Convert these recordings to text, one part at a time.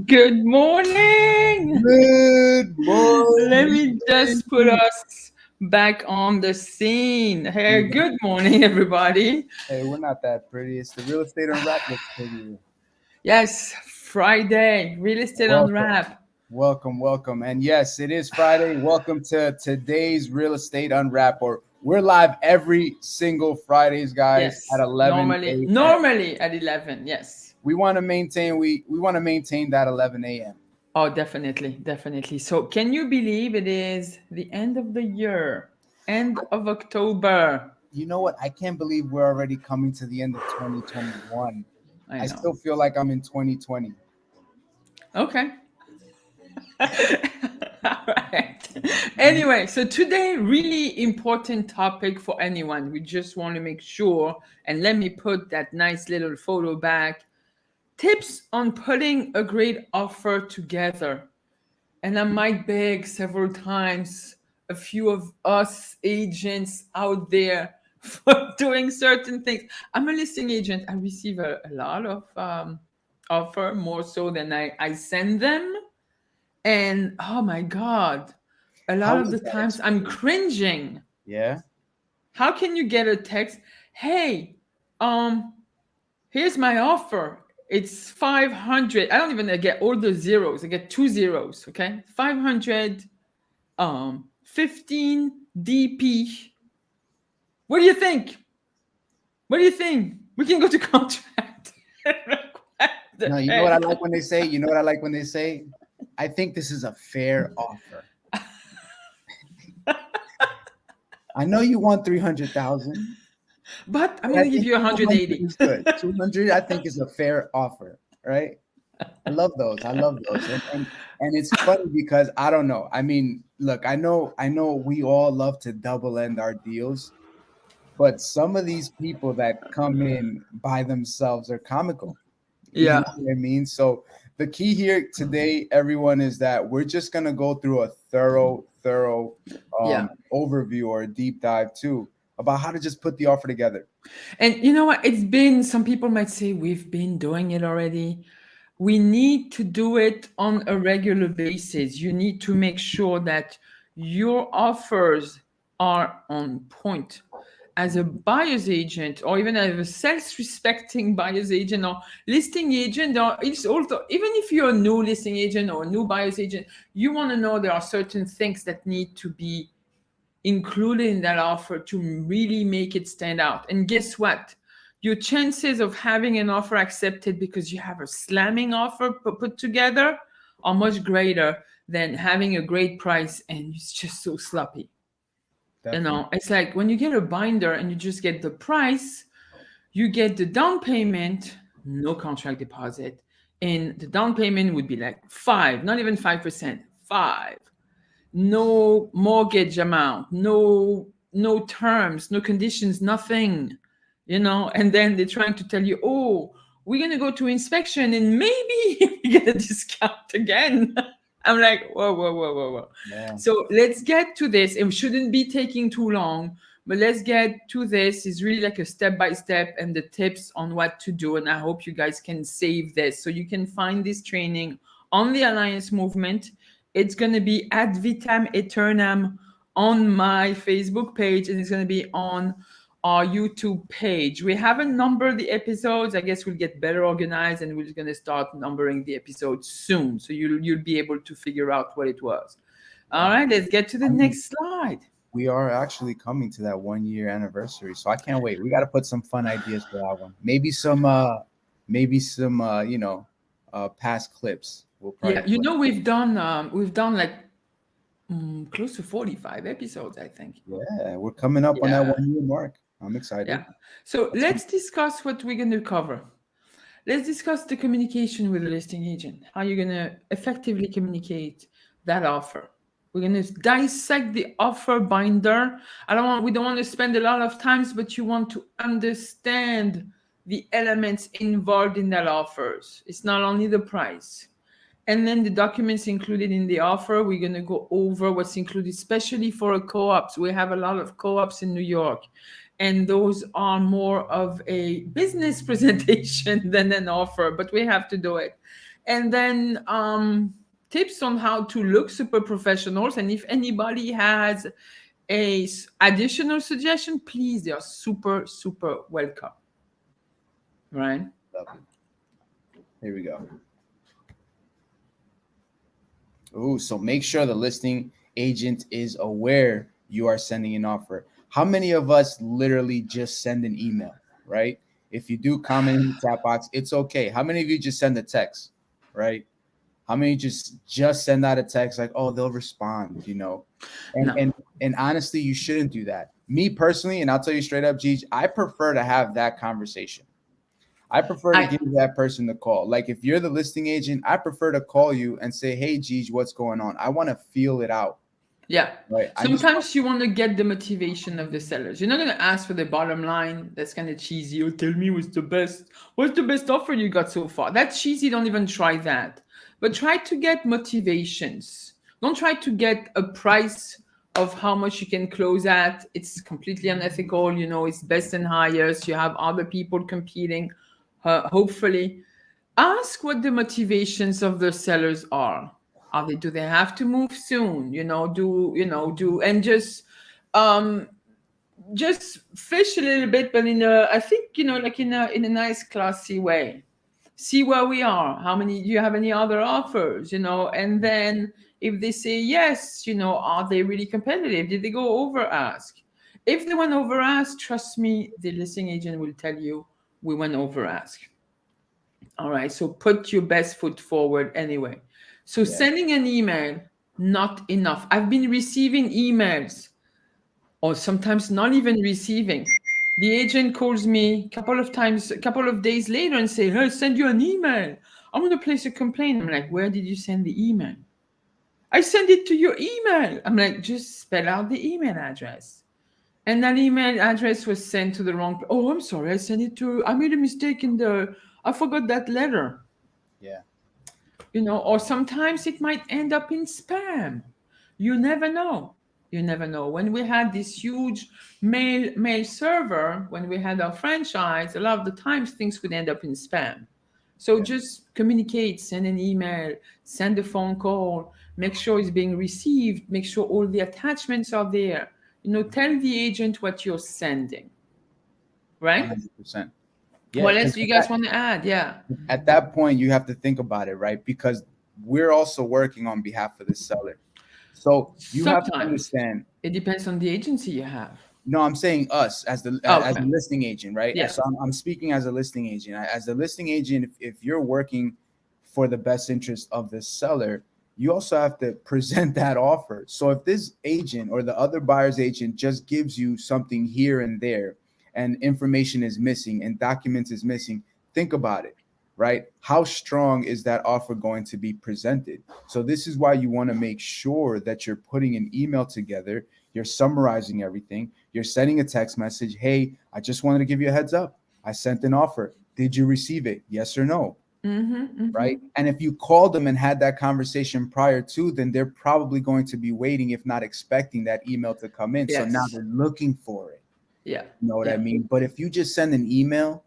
Good morning. Good Let morning. me just put us back on the scene. Hey, Yeah. good morning, everybody. Hey, we're not that pretty. It's the real estate unwrap looks pretty. Yes, Friday, real estate on Welcome, wrap. welcome. And yes, it is Friday. Welcome to today's real estate unwrap. Or we're live every single Fridays, guys, at Yes, 11 normally, a.m. normally at 11. Yes. We want to maintain that 11 a.m. Oh, definitely, definitely. So, can you believe it is the end of the year, end of October? You know what? I can't believe we're already coming to the end of 2021. I I know. still feel like I'm in 2020. Okay. All right. Anyway, so today, really important topic for anyone. We just want to make sure, and let me put that nice little photo back. Tips on putting a great offer together. And I might beg several times a few of us agents out there for doing certain things. I'm a listing agent. I receive a lot of offer, more so than I send them, and oh my God, a lot How of was the that times I'm experience? cringing. Yeah. How can you get a text? Hey, um, here's my offer. It's 500. I don't even get all the zeros. I get two zeros. Okay. 500, 15 DP. What do you think? What do you think? We can go to contract. What the No, you know what I heck? like when they say, you know what I like when they say, I think this is a fair offer. I know you want 300,000, But I'm but I going to give think you 200 180. is good. 200, I think, is a fair offer, right? I love those. I love those. And it's funny because I don't know. I mean, look, I know we all love to double end our deals, but some of these people that come in by themselves are comical. You know Yeah. what I mean? So the key here today, everyone, is that we're just gonna go through a thorough Yeah. overview or a deep dive too about how to just put the offer together. And you know what? It's been, some people might say, we've been doing it already. We need to do it on a regular basis. You need to make sure that your offers are on point. As a buyer's agent, or even as a self-respecting buyer's agent or listing agent, or it's also, even if you're a new listing agent or a new buyer's agent, you want to know there are certain things that need to be included in that offer to really make it stand out. And guess what? Your chances of having an offer accepted because you have a slamming offer put together are much greater than having a great price and it's just so sloppy. You Definitely. know, it's like when you get a binder and you just get the price, you get the down payment, no contract deposit. And the down payment would be like five, not even 5%, five, no mortgage amount, no terms, no conditions, nothing, you know. And then they're trying to tell you, oh, we're gonna go to inspection and maybe we get a discount again. I'm like, whoa, whoa, whoa, whoa, whoa. Yeah. So let's get to this. It shouldn't be taking too long, but let's get to this. It's really like a step by step and the tips on what to do. And I hope you guys can save this. So you can find this training on the Alliance Movement. It's going to be at Vitam Eternam on my Facebook page, and it's going to be on our YouTube page. We haven't numbered the episodes. I guess we'll get better organized, and we're going to start numbering the episodes soon, so you'll be able to figure out what it was. All Yeah. right, let's get to the I mean, next slide. we are actually coming to that 1 year anniversary, so I can't wait. We got to put some fun ideas for that one. Maybe some past clips. We'll probably Yeah, you put. know we've done like close to 45 episodes, I think. Yeah, we're coming up on that Yeah, 1 year mark. I'm excited. yeah. So That's let's discuss what we're going to cover. Let's discuss the communication with the listing agent. How you're gonna effectively communicate that offer. We're gonna dissect the offer binder. We don't want to spend a lot of times, but you want to understand the elements involved in that offers. It's not only the price. And then the documents included in the offer, we're going to go over what's included, especially for co-ops. We have a lot of co-ops in New York, and those are more of a business presentation than an offer, but we have to do it. and then tips on how to look super professionals. And if anybody has a additional suggestion, please, they are super, super welcome. Right? Lovely. Here we go. Ooh, so make sure the listing agent is aware you are sending an offer. How many of us literally just send an email, right? If you do comment in the chat box, it's okay. How many of you just send a text, right? How many just send out a text like, oh, they'll respond, you know? And No. and honestly, you shouldn't do that. Me personally, and I'll tell you straight up, Gigi, I prefer to have that conversation. I prefer to give that person the call. Like if you're the listing agent, I prefer to call you and say, hey, Gigi, what's going on? I want to feel it out. Yeah. Right. Sometimes you want to get the motivation of the sellers. You're not going to ask for the bottom line. That's kind of cheesy. Oh, tell me what's the best offer you got so far. That's cheesy. Don't even try that. But try to get motivations. Don't try to get a price of how much you can close at. It's completely unethical. You know, it's best and highest. You have other people competing. Hopefully, ask what the motivations of the sellers are. Do they have to move soon? And just fish a little bit, but I think, like in a nice classy way. See where we are. How many do you have? Any other offers? And then if they say yes, are they really competitive? Did they go over ask? If they went over ask, trust me, the listing agent will tell you we went over ask. All right, so put your best foot forward anyway. So sending an email, not enough. I've been receiving emails, or sometimes not even receiving. The agent calls me a couple of days later and say, hey, send you an email. I'm going to place a complaint. I'm like, where did you send the email? I sent it to your email. I'm like, just spell out the email address. And that email address was sent to the wrong. Oh, I'm sorry. I made a mistake I forgot that letter. Yeah. Or sometimes it might end up in spam. You never know. When we had this huge mail server, when we had our franchise, a lot of the times things would end up in spam. So just communicate, send an email, send a phone call, make sure it's being received, make sure all the attachments are there. Tell the agent what you're sending. Right? 100%. Yeah, what else do you guys want to add? Yeah. At that point, you have to think about it, right? Because we're also working on behalf of the seller. So you have to understand. It depends on the agency you have. No, I'm saying us as as a listing agent, right? Yeah. So I'm speaking as a listing agent. As a listing agent, if you're working for the best interest of the seller, you also have to present that offer. So if this agent or the other buyer's agent just gives you something here and there, and information is missing and documents is missing, think about it, right? How strong is that offer going to be presented? So this is why you want to make sure that you're putting an email together, you're summarizing everything, you're sending a text message. Hey, I just wanted to give you a heads up. I sent an offer. Did you receive it? Yes or no? Right? And if you called them and had that conversation prior to, then they're probably going to be waiting, if not expecting that email to come in. So now they're looking for it. Yeah. You know what I mean? But if you just send an email,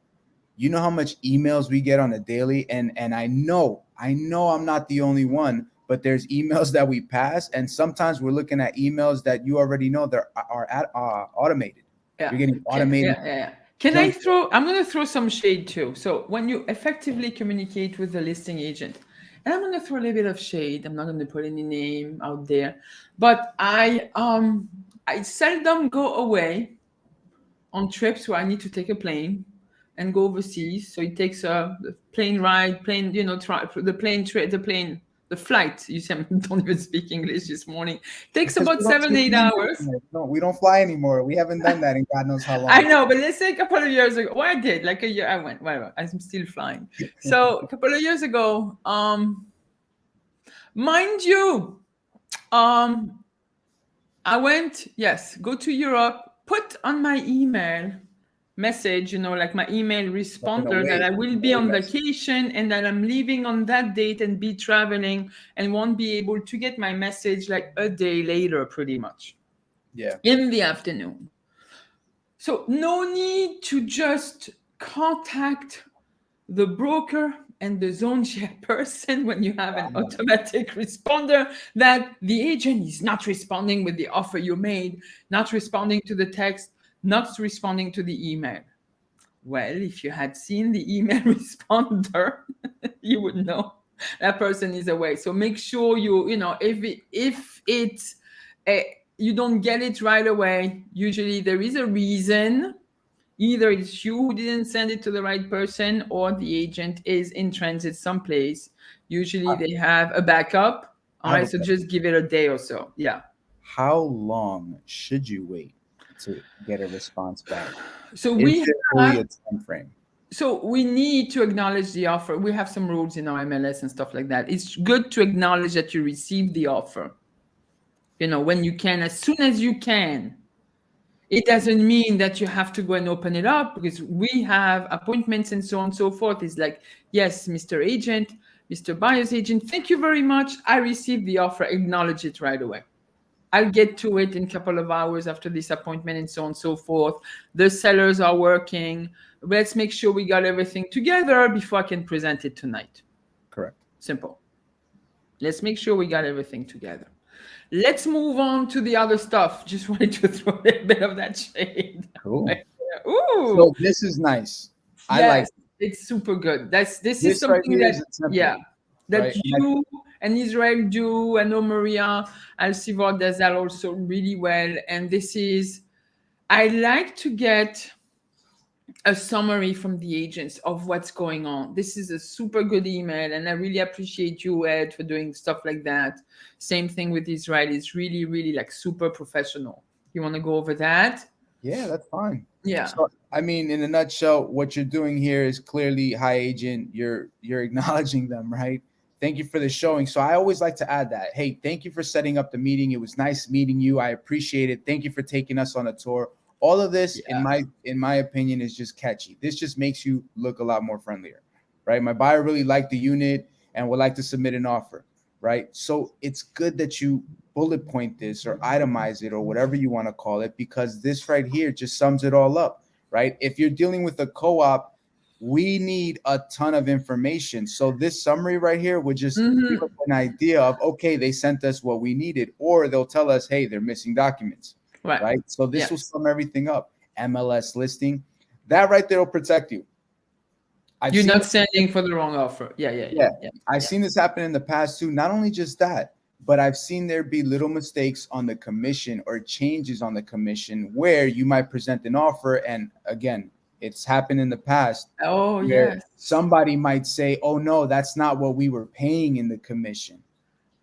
you know how much emails we get on a daily. And I know I'm not the only one, but there's emails that we pass. And sometimes we're looking at emails that you already know that are automated. Yeah. You're getting automated. Yeah. I'm going to throw some shade too. So when you effectively communicate with the listing agent, and I'm going to throw a little bit of shade. I'm not going to put any name out there, but I seldom go away on trips where I need to take a plane and go overseas. So it takes a plane ride, the flight. You see, I don't even speak English this morning. It takes about 7-8 hours. No, we don't fly anymore. We haven't done that in God knows how long. I know, but let's say a couple of years ago. Well, I did, like a year. I went, whatever. I'm still flying. So a couple of years ago, mind you, I went, go to Europe, put on my email message, like my email responder, that I will be on vacation and that I'm leaving on that date and be traveling and won't be able to get my message like a day later, pretty much. Yeah. In the afternoon. So no need to just contact the broker and the zone chairperson when you have an automatic responder that the agent is not responding with the offer you made, not responding to the text, not responding to the email. Well, if you had seen the email responder, you would know that person is away. So make sure if it's you don't get it right away, usually there is a reason. Either it's you who didn't send it to the right person, or the agent is in transit someplace. Usually they have a backup. All right, so just give it a day or so. Yeah. How long should you wait to get a response back? So Is there really a time frame? So we need to acknowledge the offer. We have some rules in our MLS and stuff like that. It's good to acknowledge that you received the offer. When you can, as soon as you can. It doesn't mean that you have to go and open it up, because we have appointments and so on and so forth. It's like, yes, Mr. Agent, Mr. Buyer's agent, thank you very much. I received the offer. Acknowledge it right away. I'll get to it in a couple of hours after this appointment and so on and so forth. The sellers are working. Let's make sure we got everything together before I can present it tonight. Correct. Simple. Let's make sure we got everything together. Let's move on to the other stuff. Just wanted to throw a little bit of that shade. Cool. Ooh. So this is nice. I like it. It's super good. This is something right that right? you and Israel do. I know Maria Alcivor does that also really well. And I like to get a summary from the agents of what's going on. This is a super good email, and I really appreciate you, Ed, for doing stuff like that. Same thing with Israel. It's really, really like super professional. You want to go over that? Yeah, that's fine. Yeah. So, I mean, in a nutshell, what you're doing here is clearly, hi, agent, you're acknowledging them, right? Thank you for the showing. So I always like to add that. Hey, thank you for setting up the meeting. It was nice meeting you. I appreciate it. Thank you for taking us on a tour. All of this, in my opinion, is just catchy. This just makes you look a lot more friendlier, right? My buyer really liked the unit and would like to submit an offer, right? So it's good that you bullet point this or itemize it or whatever you want to call it, because this right here just sums it all up, right? If you're dealing with a co-op, we need a ton of information. So this summary right here would just give us an idea of, okay, they sent us what we needed, or they'll tell us, hey, they're missing documents. Right. So this will sum everything up. MLS listing, that right there will protect you. You're not sending for the wrong offer. Yeah. I've seen this happen in the past too. Not only just that, but I've seen there be little mistakes on the commission or changes on the commission where you might present an offer. And again, it's happened in the past. Oh, yes. Somebody might say, oh, no, that's not what we were paying in the commission.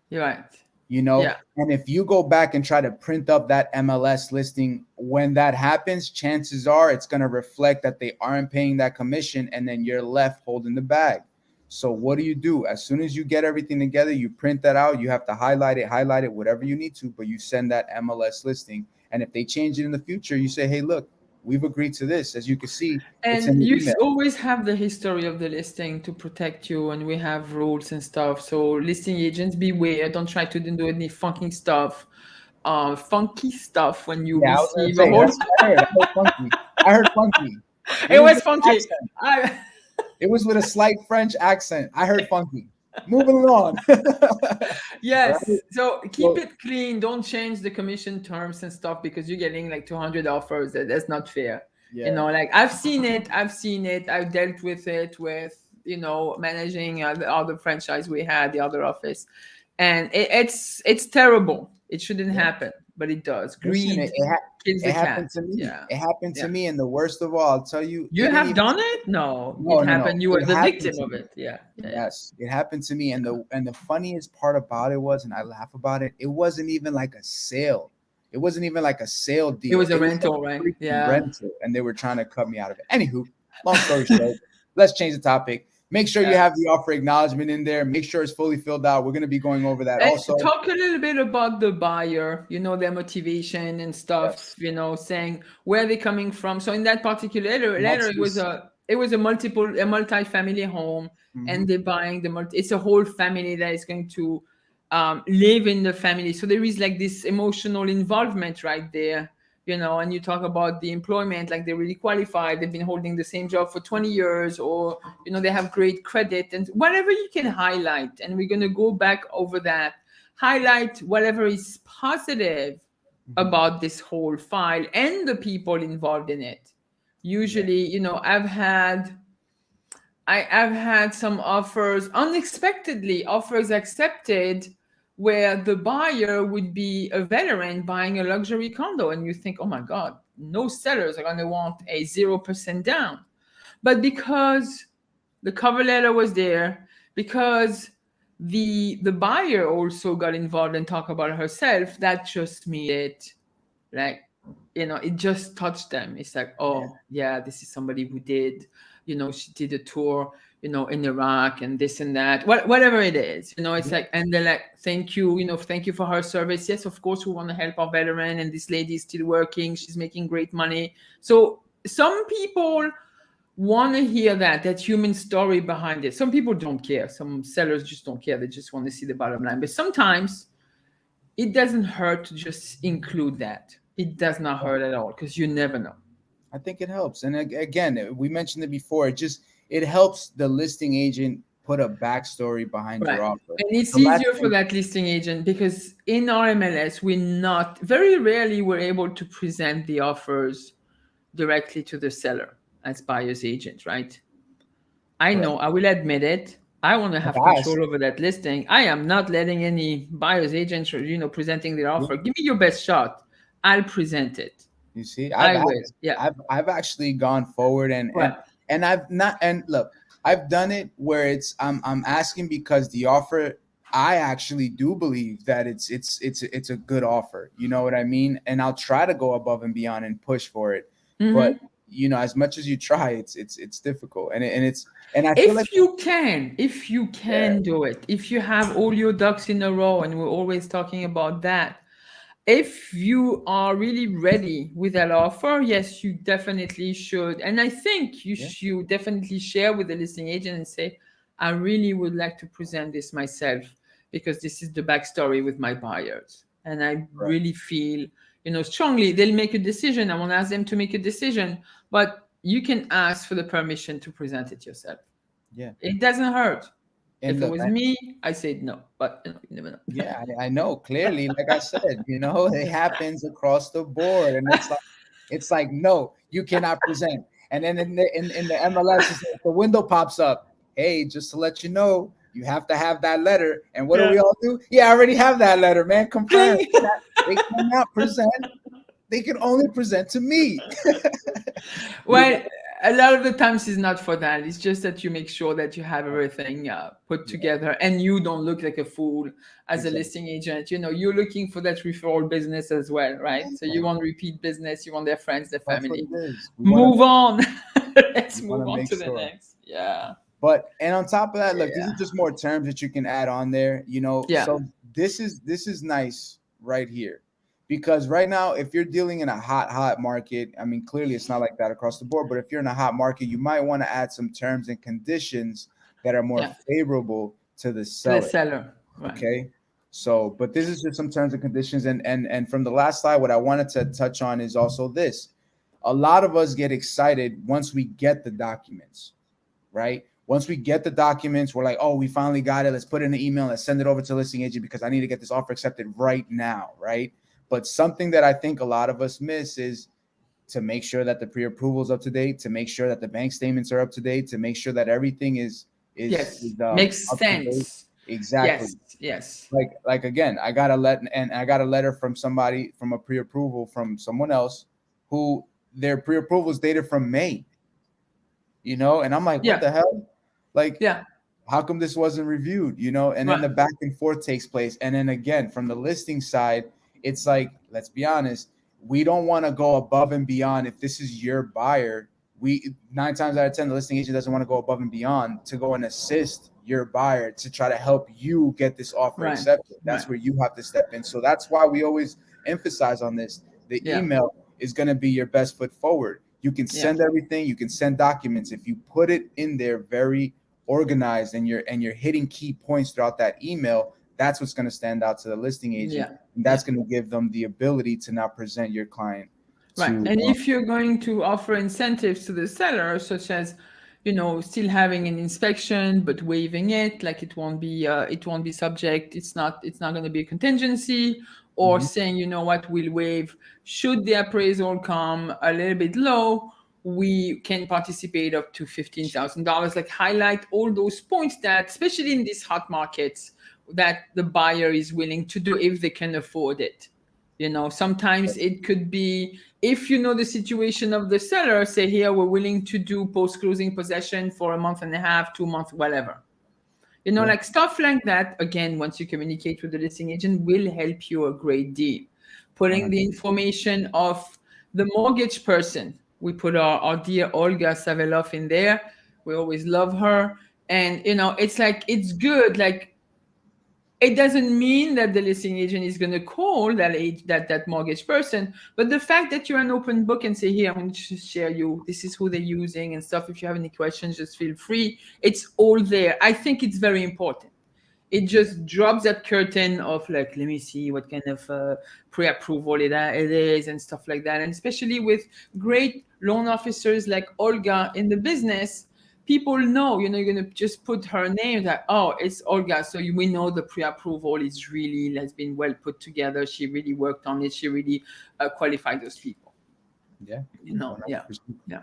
You're right. And if you go back and try to print up that MLS listing, when that happens, chances are it's going to reflect that they aren't paying that commission, and then you're left holding the bag. So what do? As soon as you get everything together, you print that out. You have to highlight it, whatever you need to, but you send that MLS listing. And if they change it in the future, you say, hey, look, we've agreed to this. As you can see, and you always have the history of the listing to protect you, and we have rules and stuff. So listing agents, beware. Don't try to do any funky stuff when you receive a whole. I heard funky. It was funky. It was with a slight French accent. I heard funky. Moving along. Yes. Right? So keep it clean. Don't change the commission terms and stuff, because you're getting like 200 offers. That's not fair. Yeah. Like I've seen it. I've dealt with it with, managing the other franchise we had, the other office. And it's terrible. It shouldn't happen, but it does. Greed kills the cat. Happened to me. Yeah. It happened to me. And the worst of all, I'll tell you. You have done it? No, it happened. You were the victim of it. Yeah. Yes, it happened to me. And the funniest part about it was, and I laugh about it, it wasn't even like a sale. It wasn't even like a sale deal. It was a rental, right? Yeah. Rental. And they were trying to cut me out of it. Anywho, long story short, let's change the topic. Make sure you have the offer acknowledgement in there. Make sure it's fully filled out. We're going to be going over that also. Talk a little bit about the buyer, their motivation and stuff, saying where they're coming from. So in that particular letter, it was a multi-family home, and they're buying it's a whole family that is going to live in the family. So there is like this emotional involvement right there and you talk about the employment, like they're really qualified, they've been holding the same job for 20 years, or, they have great credit and whatever you can highlight. And we're going to go back over that, highlight whatever is positive about this whole file and the people involved in it. Usually, I've had some offers, unexpectedly, offers accepted where the buyer would be a veteran buying a luxury condo. And you think, oh my God, no sellers are going to want a 0% down. But because the cover letter was there, because the buyer also got involved and talked about herself, that just made it like, it just touched them. It's like, oh yeah, this is somebody who did, she did a tour, in Iraq and this and that, whatever it is, it's like, and they're like, thank you, thank you for her service. Yes, of course, we want to help our veteran, and this lady is still working. She's making great money. So some people want to hear that human story behind it. Some people don't care. Some sellers just don't care. They just want to see the bottom line. But sometimes it doesn't hurt to just include that. It does not hurt at all, because you never know. I think it helps. And again, we mentioned it before. It helps the listing agent put a backstory behind your offer. And it's easier for that listing agent, because in our MLS, very rarely we're able to present the offers directly to the seller as buyer's agent, right? I know, I will admit it. I want to have control over that listing. I am not letting any buyer's agent, presenting their offer. Give me your best shot. I'll present it. You see, I've actually gone forward and I've not, and look, I've done it where I'm asking because the offer, I actually do believe that it's a good offer. You know what I mean? And I'll try to go above and beyond and push for it. But as much as you try, it's difficult. And I feel if you can do it, if you have all your ducks in a row, and we're always talking about that. If you are really ready with that offer, yes, you definitely should. And I think you should definitely share with the listing agent and say, I really would like to present this myself, because this is the backstory with my buyers. And I really feel, strongly they'll make a decision. I want to ask them to make a decision, but you can ask for the permission to present it yourself. Yeah. It doesn't hurt. And if it was me, I said no, but you never know. Yeah, I know clearly. Like I said, it happens across the board, and it's like no, you cannot present. And then in the MLS, the window pops up. Hey, just to let you know, you have to have that letter. And what do we all do? Yeah, I already have that letter, man. Confirm. They cannot present. They can only present to me. Well, a lot of the times it's not for that. It's just that you make sure that you have everything put together, and you don't look like a fool as a listing agent. You're looking for that referral business as well, right? So you want repeat business, you want their friends, their family. Move on. Let's move on to the next. Yeah. And on top of that, look, these are just more terms that you can add on there. So this is nice right here. Because right now, if you're dealing in a hot market, I mean, clearly it's not like that across the board, but if you're in a hot market, you might want to add some terms and conditions that are more favorable to the seller. Right. Okay. So, but this is just some terms and conditions. And from the last slide, what I wanted to touch on is also this. A lot of us get excited once we get the documents, right? Once we get the documents, we're like, oh, we finally got it. Let's put it in an email. Let's send it over to the listing agent because I need to get this offer accepted right now, right? But something that I think a lot of us miss is to make sure that the pre-approval is up to date, to make sure that the bank statements are up to date, to make sure that everything is makes sense. Exactly. Yes. Like again, I got a letter from somebody from a pre-approval from someone else who their pre-approval is dated from May. And I'm like, what the hell? Like, how come this wasn't reviewed? And then the back and forth takes place. And then again, from the listing side, it's like, let's be honest, we don't want to go above and beyond. If this is your buyer, 9 times out of 10, the listing agent doesn't want to go above and beyond to go and assist your buyer to try to help you get this offer accepted. That's where you have to step in. So that's why we always emphasize on this. The email is going to be your best foot forward. You can send everything. You can send documents. If you put it in there very organized and you're hitting key points throughout that email, that's what's going to stand out to the listing agent. And that's going to give them the ability to now present your client Right. And if you're going to offer incentives to the seller, such as, still having an inspection but waiving it, like it won't be subject, it's not going to be a contingency, or saying, you know what, we'll waive should the appraisal come a little bit low, we can participate up to $15,000. Like highlight all those points that, especially in these hot markets, that the buyer is willing to do if they can afford it. Sometimes it could be, if you know the situation of the seller, say, here, we're willing to do post-closing possession for a month and a half, 2 months, whatever. Like stuff like that. Again, once you communicate with the listing agent, will help you a great deal. Putting the information of the mortgage person. We put our dear Olga Savelov in there. We always love her. And, it's like, it's good. Like, it doesn't mean that the listing agent is going to call that mortgage person, but the fact that you're an open book and say, here, I'm going to share you, this is who they're using and stuff. If you have any questions, just feel free. It's all there. I think it's very important. It just drops that curtain of like, let me see what kind of pre-approval it is and stuff like that. And especially with great loan officers like Olga in the business, people know, you're going to just put her name that, oh, it's Olga. So we know the pre-approval has been well put together. She really worked on it. She really qualified those people. Yeah. Yeah.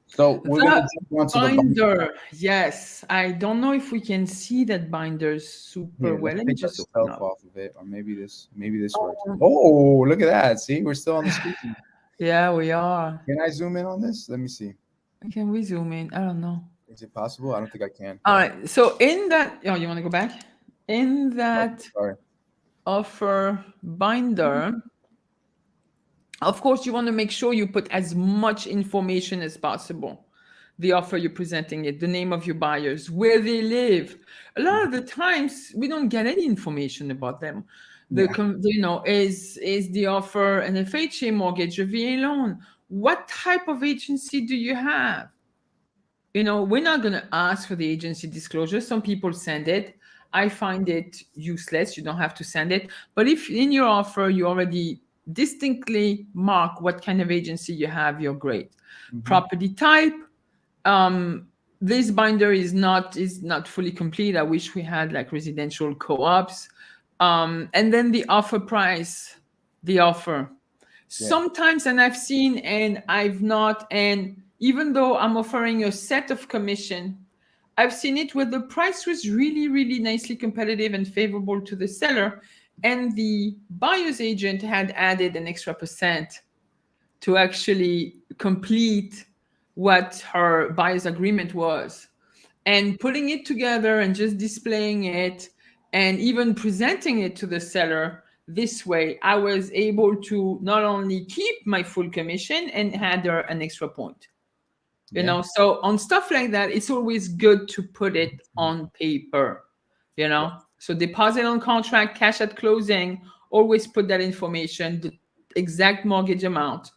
So we're going to jump onto the binder. Yes. I don't know if we can see that binder super well. Let me just open up. Off of it, or maybe this works. Oh, look at that. See, we're still on the screen. Yeah, we are. Can I zoom in on this? Let me see. Can we zoom in? I don't know. Is it possible? I don't think I can. All right. So in that, you want to go back? In that offer binder, of course, you want to make sure you put as much information as possible. The offer you're presenting it, the name of your buyers, where they live. A lot of the times we don't get any information about them. Is the offer an FHA mortgage, a VA loan? What type of agency do you have? We're not going to ask for the agency disclosure. Some people send it. I find it useless. You don't have to send it. But if in your offer you already distinctly mark what kind of agency you have, you're great. Property type. This binder is not fully complete. I wish we had like residential co-ops. And then the offer price, the offer. Sometimes, and I've seen, and I've not, and even though I'm offering a set of commission, I've seen it where the price was really, really nicely competitive and favorable to the seller, and the buyer's agent had added an extra % to actually complete what her buyer's agreement was. And putting it together and just displaying it and even presenting it to the seller this way, I was able to not only keep my full commission and add her an extra point. So on stuff like that, it's always good to put it on paper, So deposit on contract, cash at closing, always put that information, the exact mortgage amount.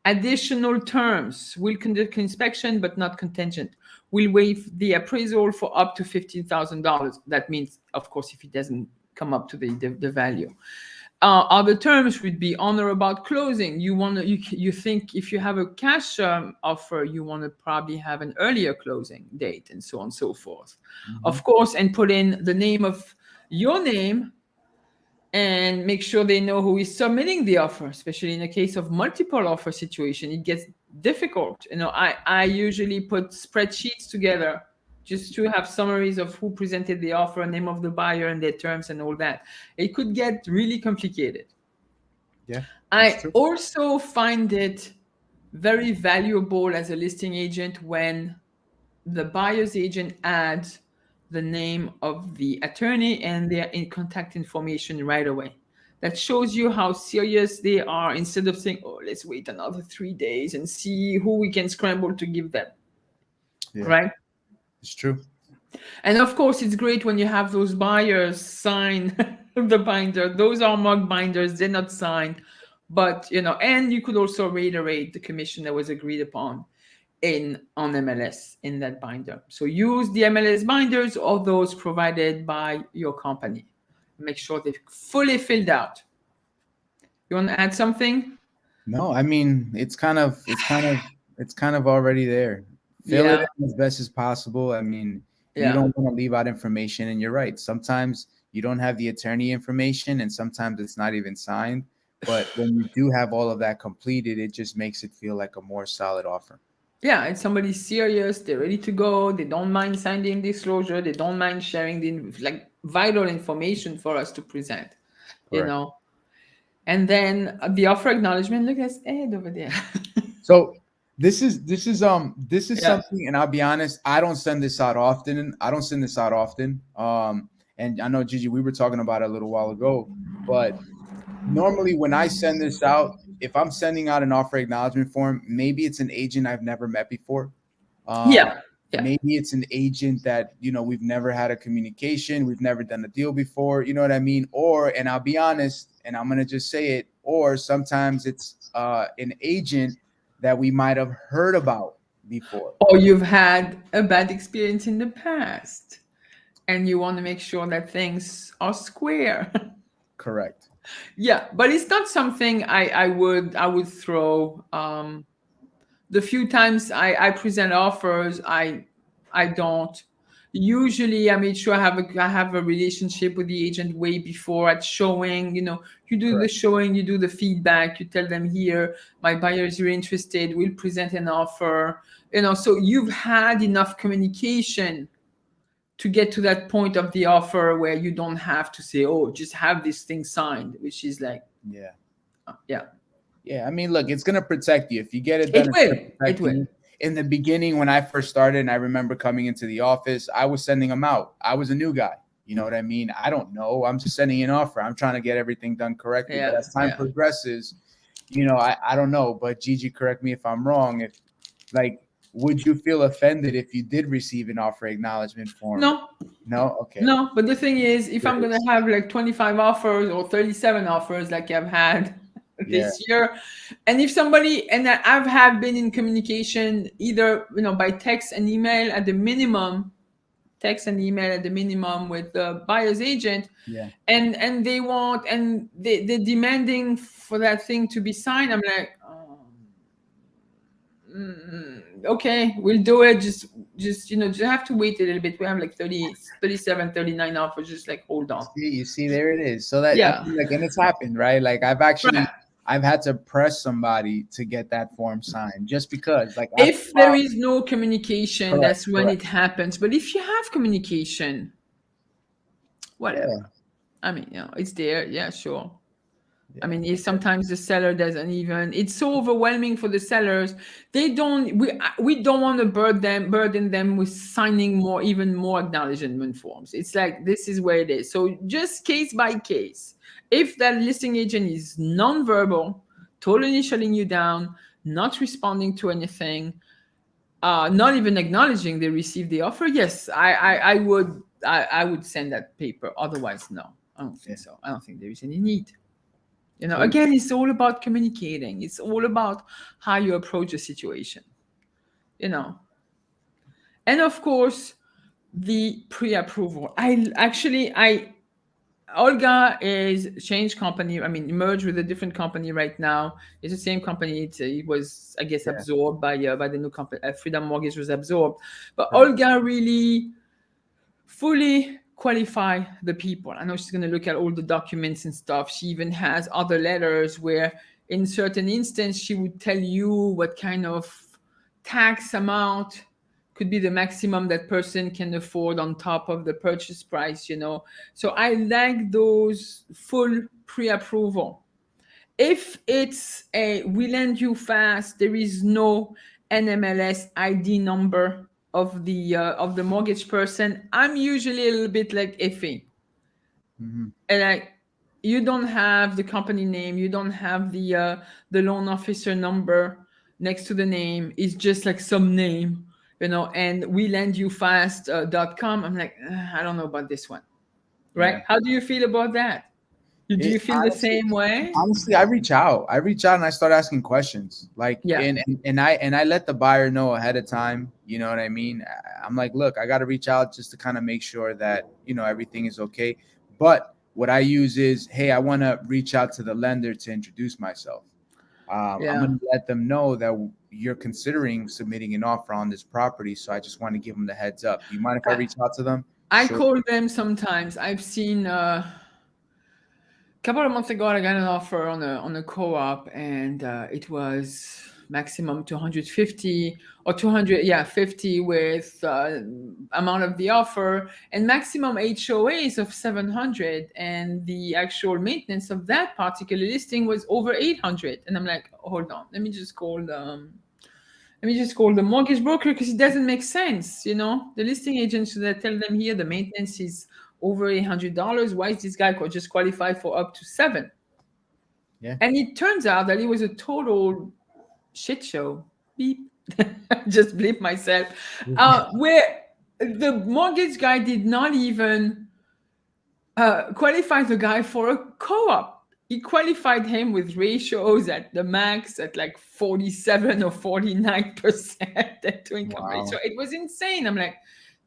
Additional terms, will conduct inspection, but not contingent. We'll waive the appraisal for up to $15,000. That means, of course, if it doesn't come up to the value. Other terms would be on or about closing. You think if you have a cash offer, you want to probably have an earlier closing date and so on and so forth. Of course, and put in the name of your name and make sure they know who is submitting the offer, especially in a case of multiple offer situation. It gets difficult. I usually put spreadsheets together just to have summaries of who presented the offer, name of the buyer and their terms and all that. It could get really complicated. Yeah. I also find it very valuable as a listing agent when the buyer's agent adds the name of the attorney and their contact information right away. That shows you how serious they are, instead of saying, oh, let's wait another 3 days and see who we can scramble to give them. Right? It's true. And of course, it's great when you have those buyers sign the binder. Those are mock binders. They're not signed. But, and you could also reiterate the commission that was agreed upon on MLS in that binder. So use the MLS binders or those provided by your company. Make sure they're fully filled out. You want to add something? No, I mean it's kind of already there. Fill it Yeah, in as best as possible. I mean, you yeah. don't want to leave out information, and you're right. Sometimes you don't have the attorney information, and sometimes it's not even signed. But when you do have all of that completed, it just makes it feel like a more solid offer. Yeah, it's somebody serious, they're ready to go, they don't mind signing disclosure, they don't mind sharing the like vital information for us to present, you Correct. know. And then the offer acknowledgement, look, that's Ed over there. So this is Yeah. something, and I'll be honest, I don't send this out often. I don't send this out often. And I know Gigi, we were talking about it a little while ago, but normally when I send this out, if I'm sending out an offer acknowledgement form, maybe it's an agent I've never met before. Um, Yeah. Yeah. maybe it's an agent that we've never had a communication, we've never done a deal before. You know what I mean? Or, and I'll be honest, and I'm gonna just say it. Or sometimes it's an agent that we might have heard about before. Or you've had a bad experience in the past and you want to make sure that things are square. Correct. Yeah, but it's not something I would throw. The few times I present offers, I don't. Usually, I make sure I have a relationship with the agent way before at showing. You do the Correct. showing, you do the feedback, you tell them here, my buyers are interested. We'll present an offer. So you've had enough communication to get to that point of the offer where you don't have to say, oh, just have this thing signed, which is like, Yeah. yeah, Yeah, I mean, look, it's gonna protect you if you get it it done. It's will, gonna it protect will. you. In the beginning, when I first started, and I remember coming into the office, I was sending them out. I was a new guy. You know what I mean? I don't know. I'm just sending an offer. I'm trying to get everything done correctly. But Yeah, as time yeah. progresses, I don't know. But Gigi, correct me if I'm wrong. If like, would you feel offended if you did receive an offer acknowledgement form? No, No. Okay. no, but the thing is, if I'm gonna Curious. have like 25 offers or 37 offers like I've had Yeah. this year, and if somebody and I've have been in communication either by text and email at the minimum, with the buyer's agent, Yeah. and they want and they're demanding for that thing to be signed, I'm like, okay, we'll do it. Just have to wait a little bit. We have like 30, 37, 39 offers. Just like hold on. You see, there it is. So that, I Yeah, mean, like, and it's happened, right? Like, right. I've had to press somebody to get that form signed just because, like, after If a there while, is no communication, correct, that's when correct, it happens. But if you have communication, whatever. yeah, I mean, it's there. Yeah, sure. I yeah, mean, if sometimes the seller doesn't even, it's so overwhelming for the sellers. We don't want to burden them with signing even more acknowledgement forms. It's like, this is where it is. So just case by case. If that listing agent is non-verbal, totally shutting you down, not responding to anything, not even acknowledging they received the offer, yes, I would send that paper. Otherwise, no, I don't yeah. think so. I don't think there is any need. So Again, it's all about communicating. It's all about how you approach a situation. You know, and of course, the pre-approval. I Olga is changed company. I mean, merged with a different company right now. It's the same company. It was, I guess, yeah, absorbed by the new company. Freedom Mortgage was absorbed, but correct. Olga really fully qualify the people. I know she's going to look at all the documents and stuff. She even has other letters where, in certain instance, she would tell you what kind of tax amount could be the maximum that person can afford on top of the purchase price. So I like those full pre-approval. If it's a we lend you fast, there is no NMLS ID number of the mortgage person, I'm usually a little bit like iffy. Hmm. And you don't have the company name, you don't have the loan officer number next to the name. It's just like some name. And we lend you fast.com. I'm like, I don't know about this one. Right? Yeah. How do you feel about that? Do you It feel the same way? honestly, I reach out. And I start asking questions. Like, Yeah. and I let the buyer know ahead of time. You know what I mean? I'm like, look, I got to reach out just to kind of make sure that everything is okay. But what I use is, hey, I want to reach out to the lender to introduce myself. I'm Yeah. going to let them know that you're considering submitting an offer on this property. So I just want to give them the heads up. Do you mind if I reach out to them? I Sure. call them sometimes. I've seen a couple of months ago I got an offer on a co-op, and it was maximum 250 or 200, yeah, 50 with amount of the offer, and maximum HOAs of 700, and the actual maintenance of that particular listing was over 800. And I'm like, hold on, let me just call the mortgage broker, because it doesn't make sense. The listing agent should tell them, here the maintenance is over $800. Why is this guy just qualified for up to 7? Yeah. And it turns out that it was a total shit show. Beep. Just bleep myself. Where the mortgage guy did not even qualify the guy for a co-op. He qualified him with ratios at the max at like 47 or 49% debt to income Wow. ratio. It was insane. I'm like,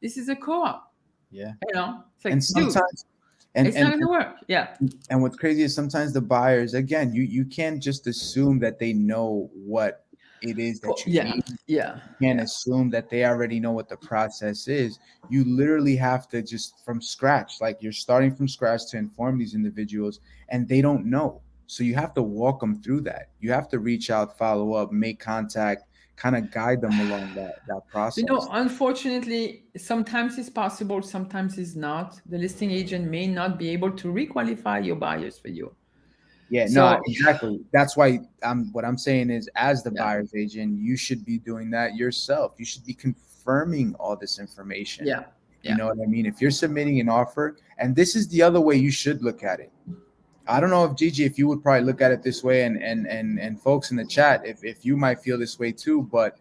this is a co-op. Yeah. It's like, And sometimes, and, it's not going to work. Yeah. And what's crazy is sometimes the buyers, again, you can't just assume that they know what it is that you need. Yeah. You can't assume that they already know what the process is. You literally have to just from scratch, like you're starting from scratch to inform these individuals, and they don't know. So you have to walk them through that. You have to reach out, follow up, make contact, kind of guide them along that process. Unfortunately, sometimes it's possible, sometimes it's not. The listing agent may not be able to requalify your buyers for you. Yeah, no, exactly. That's why what I'm saying is, as the buyer's agent, you should be doing that yourself. You should be confirming all this information. Yeah. You know what I mean? If you're submitting an offer, and this is the other way you should look at it. I don't know if Gigi, if you would probably look at it this way, and folks in the chat, if you might feel this way too, but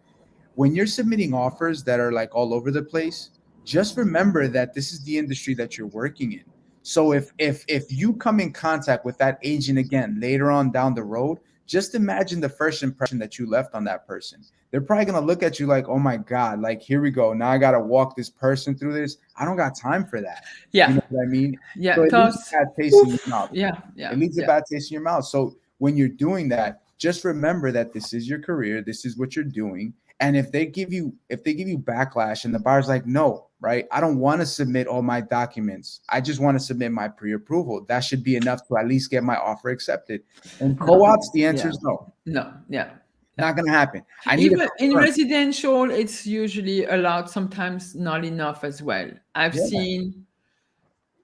when you're submitting offers that are like all over the place, just remember that this is the industry that you're working in. So if you come in contact with that agent again later on down the road, just imagine the first impression that you left on that person. They're probably going to look at you like, oh my God, like, here we go. Now I got to walk this person through this. I don't got time for that. Yeah. You know what I mean? Yeah. So it leaves a bad taste in your mouth. Yeah. It leaves a bad taste in your mouth. So when you're doing that, just remember that this is your career. This is what you're doing. And if they give you backlash and the buyer's like, no, right, I don't want to submit all my documents. I just want to submit my pre-approval. That should be enough to at least get my offer accepted. And co-ops, the answer is no. No. Yeah. Not going to happen. Even in residential, it's usually allowed, sometimes not enough as well. I've seen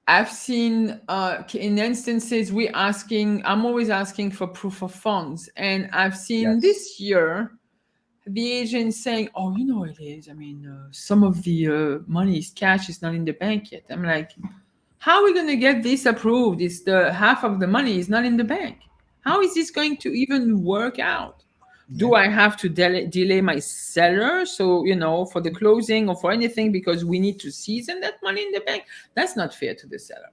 in instances I'm always asking for proof of funds. And I've seen this year, the agent saying, oh, it is. I mean, some of the money is cash, is not in the bank yet. I'm like, how are we going to get this approved? It's the half of the money is not in the bank. How is this going to even work out? Do I have to delay my seller? So, for the closing or for anything, because we need to season that money in the bank? That's not fair to the seller.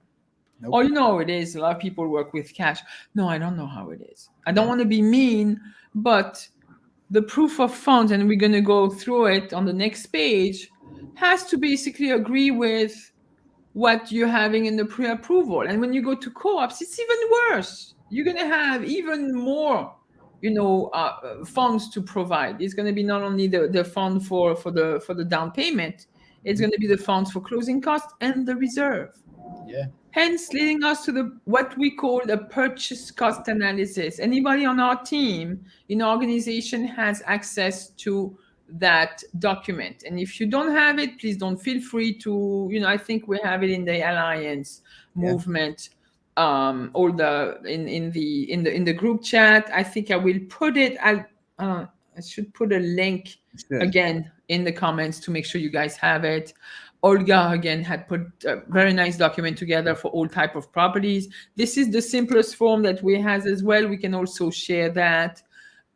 Nope. Or, it is. A lot of people work with cash. No, I don't know how it is. I don't want to be mean, but the proof of funds, and we're going to go through it on the next page, has to basically agree with what you're having in the pre-approval. And when you go to co-ops, it's even worse. You're going to have even more, funds to provide. It's going to be not only the fund for the down payment, it's going to be the funds for closing costs and the reserve. Yeah. Hence, leading us to what we call the purchase cost analysis. Anybody on our team in our organization has access to that document. And if you don't have it, please don't feel free to, I think we have it in the Alliance movement, all the in the group chat. I think I will put it. I should put a link again in the comments to make sure you guys have it. Olga, again, had put a very nice document together for all type of properties. This is the simplest form that we have as well. We can also share that.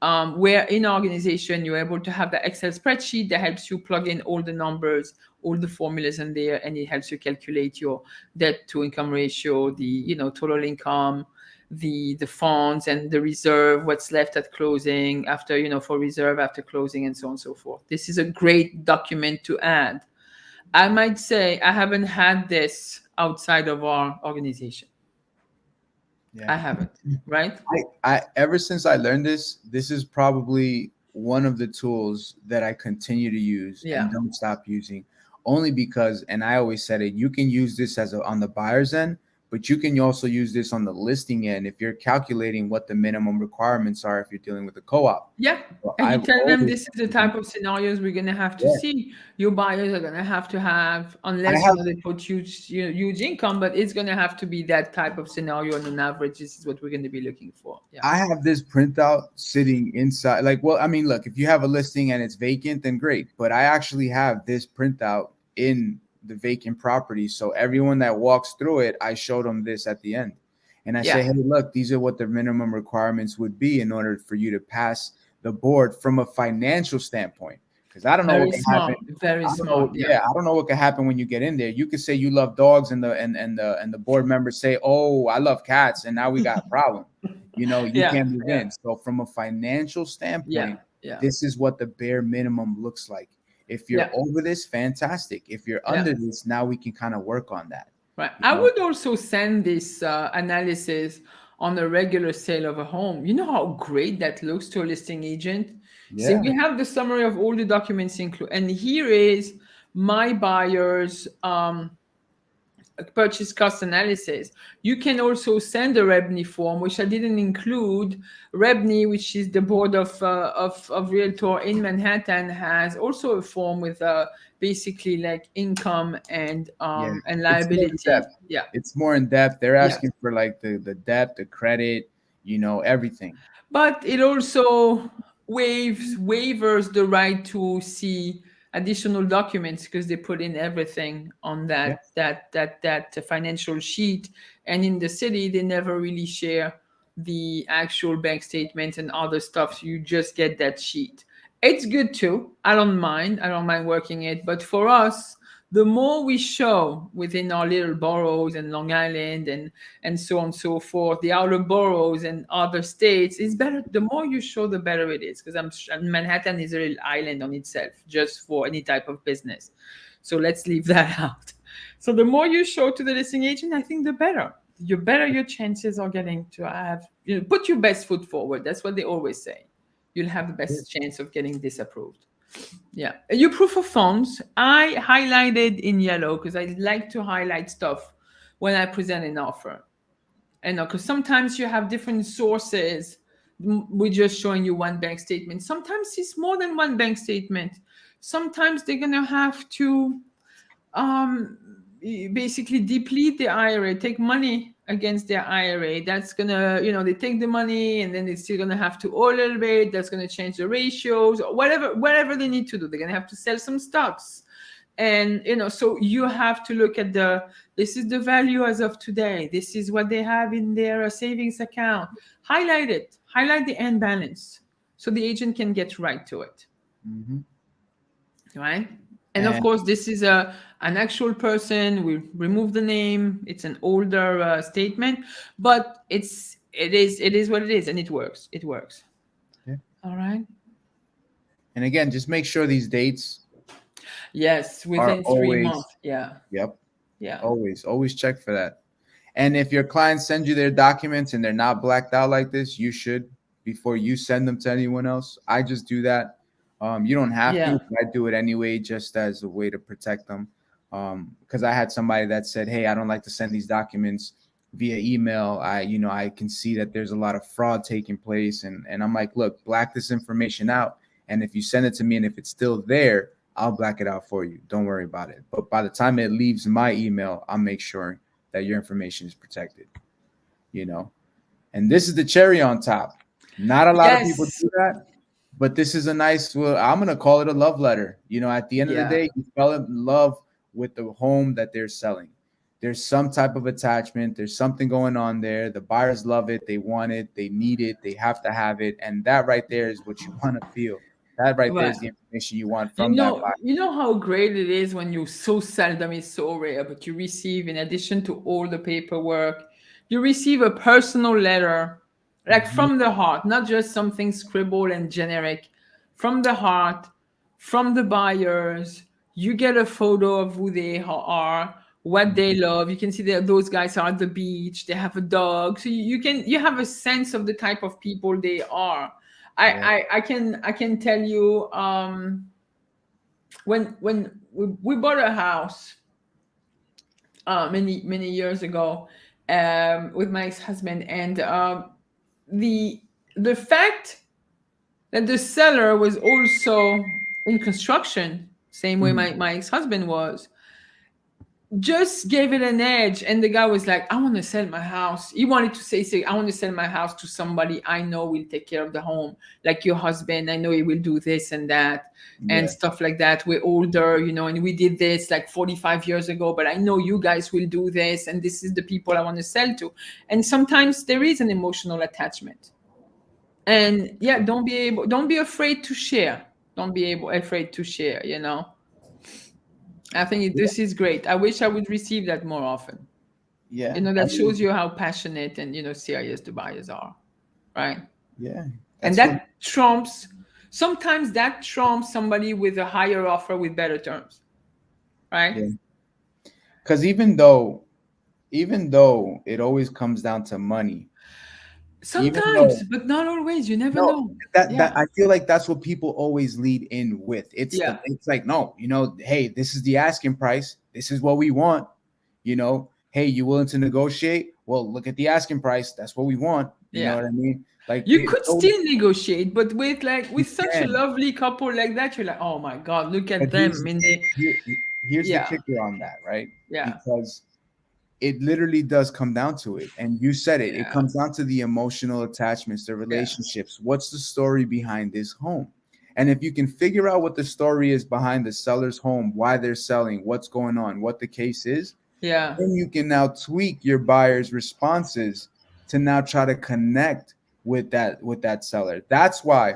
Where in our organization, you're able to have the Excel spreadsheet that helps you plug in all the numbers, all the formulas in there, and it helps you calculate your debt to income ratio, the total income, the funds and the reserve, what's left at closing after, for reserve after closing, and so on and so forth. This is a great document to add. I might say I haven't had this outside of our organization. Yeah. I haven't, right? I ever since I learned this is probably one of the tools that I continue to use and Yeah. don't stop using, only because, and I always said it, you can use this as on the buyer's end, but you can also use this on the listing end if you're calculating what the minimum requirements are if you're dealing with a co-op. Yeah. So And you I've tell them always, this is the type of scenarios we're gonna have to yeah, see. Your buyers are gonna have to have, I unless have they put huge income, but it's gonna have to be that type of scenario. On an average, this is what we're gonna be looking for. Yeah. I have this printout sitting inside. Like, well, I mean, look, if you have a listing and it's vacant, then great. But I actually have this printout in the vacant property. So everyone that walks through it, I show them this at the end. And I say, Yeah. hey, look, these are what the minimum requirements would be in order for you to pass the board from a financial standpoint. Because I don't know what Very can happen. smart. Very I don't know. smart. Yeah. Yeah, I don't know what can happen when you get in there. You could say you love dogs, and the board members say, "Oh, I love cats," and now we got a problem. You Yeah. can't move Yeah. in. So from a financial Yeah. standpoint, Yeah. this is what the bare minimum looks like. If you're Yeah. over this, fantastic. If you're Yeah. under this, now we can kind of work on that. Right. You I know? would also send this analysis on a regular sale of a home. You know how great that looks to a listing agent? See, Yeah. we have the summary of all the documents included, and here is my buyer's purchase cost analysis. You can also send a REBNY form, which I didn't include. REBNY, which is the board of realtor in Manhattan, has also a form with basically like income and Yeah. and It's more in liability. depth. Yeah. It's more in depth. They're Yeah. asking for like the depth, the credit, everything. But it also waivers the right to see additional documents because they put in everything on Yeah. that financial sheet. And in the city, they never really share the actual bank statement and other stuff. So you just get that sheet. It's good too. I don't mind. I don't mind working it. But for us, the more we show within our little boroughs and Long Island and so on and so forth, the outer boroughs and other states, is better. The more you show, the better it is. Because Manhattan is a little island on itself, just for any type of business. So let's leave that out. So the more you show to the listing agent, I think the better. The better your chances are getting to have. Put your best foot forward. That's what they always say. You'll have the best chance of getting this approved. Yeah. Your proof of funds, I highlighted in yellow because I like to highlight stuff when I present an offer. And because sometimes you have different sources. We're just showing you one bank statement. Sometimes it's more than one bank statement. Sometimes they're going to have to basically deplete the IRA, take money against their IRA. That's gonna, they take the money and then they're still gonna have to owe a little bit. That's gonna change the ratios, or whatever they need to do. They're gonna have to sell some stocks. And so you have to look at this is the value as of today. This is what they have in their savings account. Highlight it, highlight the end balance so the agent can get right to it. Mm-hmm. Right. And of course, this is an actual person. We remove the name. It's an older statement, but it is what it is, and it works. It works. Yeah. All right. And again, just make sure these dates. Yes, within 3 months. Yeah. Yep. Yeah. Always check for that. And if your clients send you their documents and they're not blacked out like this, you should, before you send them to anyone else. I just do that. You don't have to, but I do it anyway, just as a way to protect them. Because I had somebody that said, "Hey, I don't like to send these documents via email. I can see that there's a lot of fraud taking place." And I'm like, "Look, black this information out. And if you send it to me and if it's still there, I'll black it out for you. Don't worry about it. But by the time it leaves my email, I'll make sure that your information is protected." And this is the cherry on top. Not a lot of people do that. But this is a nice, I'm going to call it a love letter. At the end of the day, you fell in love with the home that they're selling. There's some type of attachment. There's something going on there. The buyers love it. They want it. They need it. They have to have it. And that right there is what you want to feel. That right there is the information you want from that buyer. You know how great it is when you so seldom, it's so rare, but you receive, in addition to all the paperwork, you receive a personal letter. Like from the heart, not just something scribbled and generic. From the heart, from the buyers, you get a photo of who they are, what they love. You can see that those guys are at the beach. They have a dog, so you have a sense of the type of people they are. I can tell you, when we bought a house many years ago, with my ex-husband, and the fact that the seller was also in construction, same way my ex-husband was, just gave it an edge. And the guy was like, I want to sell my house. He wanted to say, I want to sell my house to somebody I know will take care of the home, like your husband. I know he will do this and that and stuff like that. We're older, and we did this like 45 years ago, but I know you guys will do this, and this is the people I want to sell to. And sometimes there is an emotional attachment. And don't be afraid to share. Don't be afraid to share, I think this is great. I wish I would receive that more often. Yeah. That shows you how passionate and, serious the buyers are, right? Yeah. And that trumps somebody with a higher offer with better terms, right? Yeah. Because even though it always comes down to money, sometimes, but not always. You never know. That I feel like that's what people always lead in with. It's like, no, hey, this is the asking price. This is what we want. Hey, you willing to negotiate? Well, look at the asking price. That's what we want. You know what I mean? Like, you could still negotiate, but with such a lovely couple like that, you're like, oh my God, look at them. Here's the kicker on that, right? Yeah. Because it literally does come down to it. And you said it. It comes down to the emotional attachments, the relationships. What's the story behind this home? And if you can figure out what the story is behind the seller's home, why they're selling, what's going on, what the case is, then you can now tweak your buyer's responses to now try to connect with that seller. That's why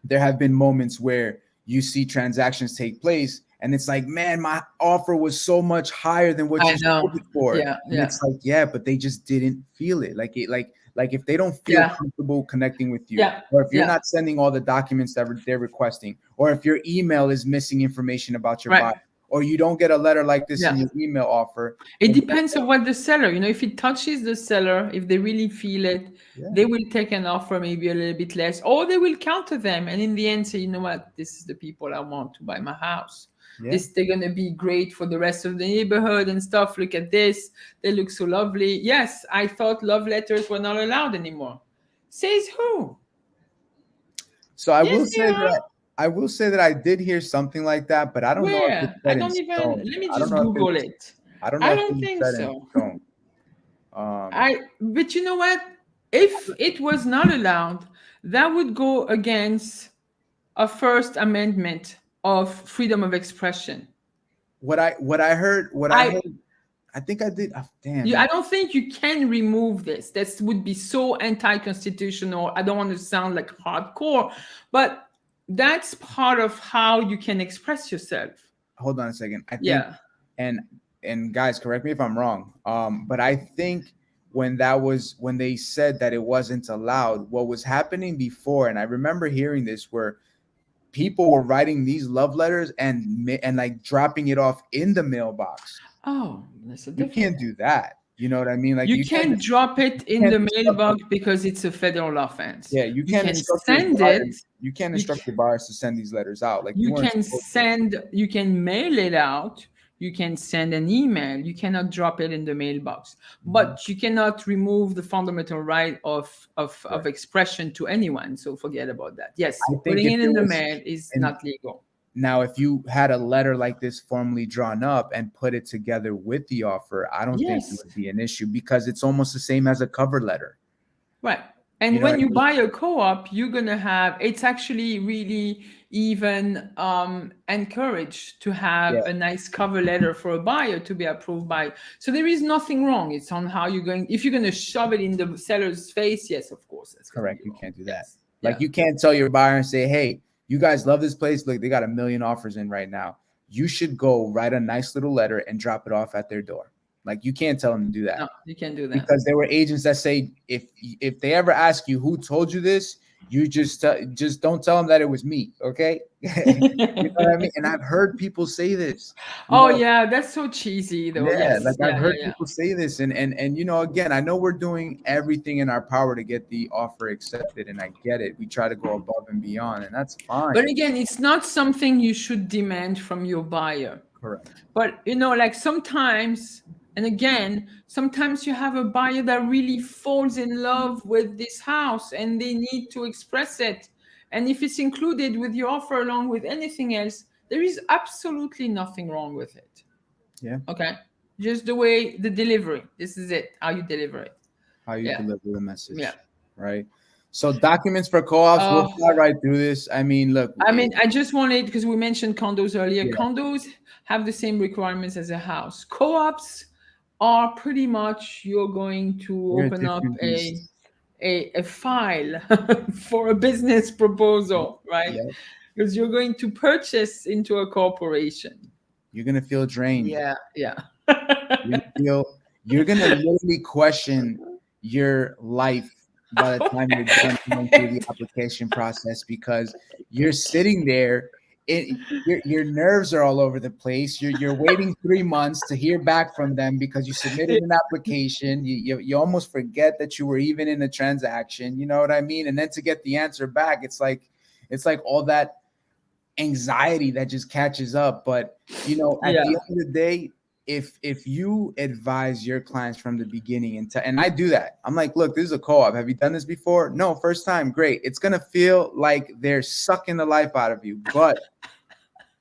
there have been moments where you see transactions take place and it's like, man, my offer was so much higher than what you sold it for. And it's like, but they just didn't feel it. Like if they don't feel comfortable connecting with you, or if you're not sending all the documents that they're requesting, or if your email is missing information about your buyer, or you don't get a letter like this in your email offer. It depends on what the seller, if it touches the seller, if they really feel it, they will take an offer maybe a little bit less, or they will counter them. And in the end say, you know what, this is the people I want to buy my house. They're going to be great for the rest of the neighborhood and stuff. Look at this. They look so lovely. Yes, I thought love letters were not allowed anymore. Says who? So I will say that I did hear something like that, but I don't know if it's set in stone. Let me just Google it. I don't know. I don't think so. But you know what? If it was not allowed, that would go against a First Amendment of freedom of expression. What I heard, I think I did. I don't think you can remove this. This would be so anti-constitutional. I don't want to sound like hardcore, but that's part of how you can express yourself. Hold on a second. I think, and guys, correct me if I'm wrong. But I think when they said that it wasn't allowed, what was happening before, and I remember hearing this, where people were writing these love letters and like dropping it off in the mailbox. Oh, that's a difference. You can't do that. You know what I mean? Like you can't drop it in the mailbox because it's a federal offense. Yeah, you can't send it. You can't instruct your buyers to send these letters out. Like you can mail it out. You can send an email. You cannot drop it in the mailbox, but you cannot remove the fundamental right of expression to anyone. So forget about that. Yes, putting it in the mail is not legal. Now, if you had a letter like this formally drawn up and put it together with the offer, I don't think it would be an issue, because it's almost the same as a cover letter. Right. And when you buy a co-op, you're going to have, it's actually really even encouraged to have a nice cover letter for a buyer to be approved by. So there is nothing wrong. It's on how you're going. If you're going to shove it in the seller's face, yes, of course. That's correct. You can't do that. Like you can't tell your buyer and say, hey, you guys love this place. Look, they got 1 million offers in right now. You should go write a nice little letter and drop it off at their door. Like you can't tell them to do that. No, you can't do that. Because there were agents that say, if they ever ask you who told you this, you just don't tell them that it was me, okay? You know what I mean? And I've heard people say this. You Oh know, yeah, that's so cheesy though. yeah, like Yes. I've Yeah, yeah, heard yeah. people say this, and you know, again, I know we're doing everything in our power to get the offer accepted, and I get it. We try to go above and beyond, and that's fine. But again, it's not something you should demand from your buyer. Correct. But like sometimes, and again, sometimes you have a buyer that really falls in love with this house and they need to express it. And if it's included with your offer along with anything else, there is absolutely nothing wrong with it. Yeah. Okay. Just the way the delivery. This is it. How you deliver it. How you Yeah. deliver the Yeah. message, right? So documents for co-ops, we'll Uh, fly right through this. I mean, look, I mean, I just wanted, because we mentioned condos earlier, yeah, condos have the same requirements as a house. Co-ops are pretty much you're going to they're a open up different beast. a file for a business proposal, right? Yeah, Because you're going to purchase into a corporation. you're gonna feel drained. Yeah, yeah. You're gonna literally question your life by the time you're done going through the application process because you're sitting there. Your nerves are all over the place. You're waiting 3 months to hear back from them because you submitted an application. You almost forget that you were even in a transaction. You know what I mean? And then to get the answer back, it's like all that anxiety that just catches up. But you know, at Yeah. the end of the day, if you advise your clients from the beginning and I do that, I'm like, look, this is a co-op. Have you done this before? No, first time. Great. It's gonna feel like they're sucking the life out of you, but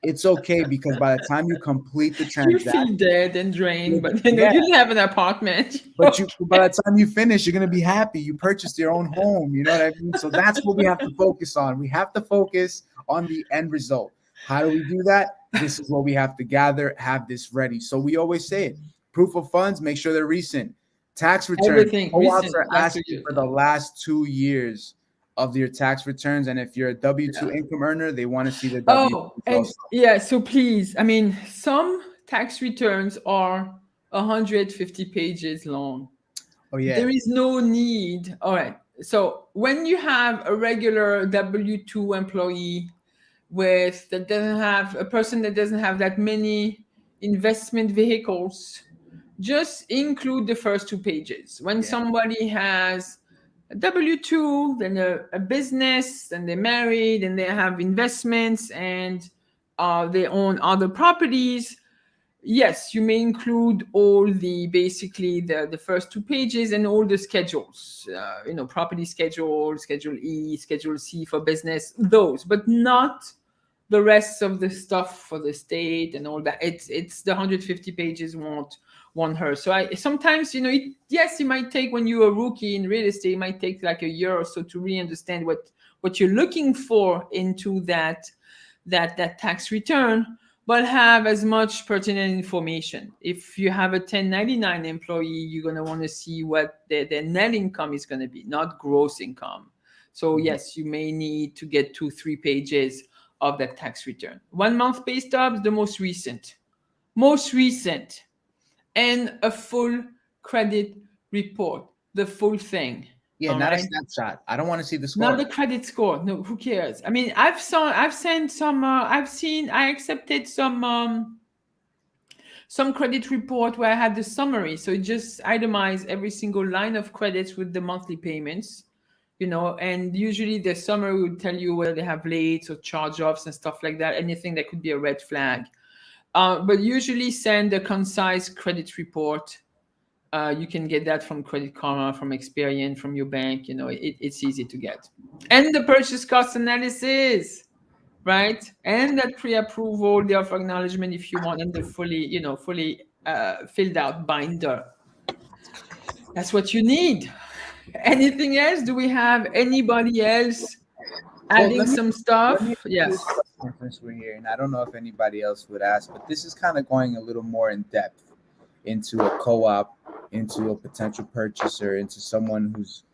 it's okay because by the time you complete the You transaction, feel dead and drained, but yeah, you have an apartment. but you by the time you finish, you're gonna be happy. You purchased your own home. You know what I mean? So that's what we have to focus on. We have to focus on the end result. How do we do that? This is what we have to gather, have this ready. So we always say it. Proof of funds, make sure they're recent. Tax returns. Everything Co-ops recent, are last 2 asking years, for the last 2 years of your tax returns. And if you're a W-2 yeah. income earner, they want to see the W-2 Oh, and also. yeah, so please, I mean, some tax returns are 150 pages long. Oh yeah. There is no need. All right. So when you have a regular W-2 employee that doesn't have a person that doesn't have that many investment vehicles, just include the first 2 pages. When somebody has a W-2, then a business, then they're married, and they have investments, and they own other properties, yes, you may include all basically the first 2 pages and all the schedules, property schedule, Schedule E, Schedule C for business, those, but not the rest of the stuff for the state and all that. It's the 150 pages won't hurt. So I sometimes, yes, it might take, when you're a rookie in real estate, it might take like a year or so to really understand what you're looking for into that tax return, but have as much pertinent information. If you have a 1099 employee, you're going to want to see what their net income is going to be, not gross income. So yes, you may need to get 2-3 pages of that tax return. 1 month pay stubs, the most recent, and a full credit report, the full thing. Yeah, not a snapshot. I don't want to see the score. Not the credit score. No, who cares? I mean, I accepted some credit report where I had the summary. So it just itemized every single line of credits with the monthly payments, and usually the summary would tell you whether they have late or charge-offs and stuff like that, anything that could be a red flag. But usually send a concise credit report. You can get that from Credit Karma, from Experian, from your bank. It's easy to get. And the purchase cost analysis, right? And that pre-approval, the offer acknowledgement if you want, and the fully filled out binder. That's what you need. Anything else? Do we have anybody else adding some stuff? Yes. Since we're here, and I don't know if anybody else would ask, but this is kind of going a little more in depth into a co-op, into a potential purchaser, into someone who's